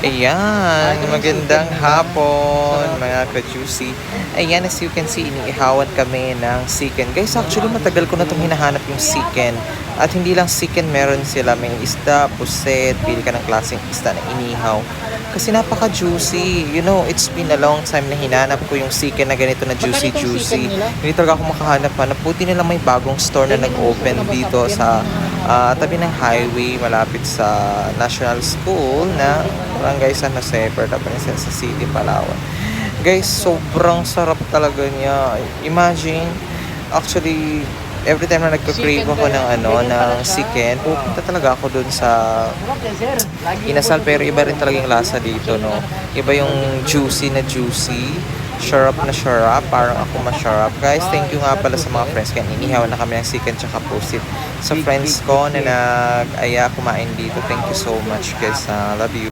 Ayan, magandang hapon mga ka-juicy. Ayan, as you can see, iniihawan kami ng chicken. Guys, actually matagal ko na itong hinahanap yung chicken. At hindi lang chicken, meron sila. May isda, puset, pili ka ng klaseng isda na inihaw. Kasi napaka-juicy. You know, it's been a long time na hinanap ko yung chicken na ganito na juicy-juicy. Hindi talaga ako makahanap-hanap. Buti nila may bagong store na nag-open dito sa tabi ng highway malapit sa National School na Barangay San Jose, Puerto Princesa City, Palawan. Guys, sobrang sarap talaga niya. Imagine, actually, every time na nagka-crave ako ng chicken, pupunta talaga ako dun sa Inasal, pero iba rin talaga yung lasa dito, no? Iba yung juicy na juicy, syrup na syrup, parang ako masyarap. Guys, thank you nga pala sa mga friends kaya inihaw na kami ng chicken tsaka pusit. Sa friends ko na nag-aya kumain dito, thank you so much guys. Love you.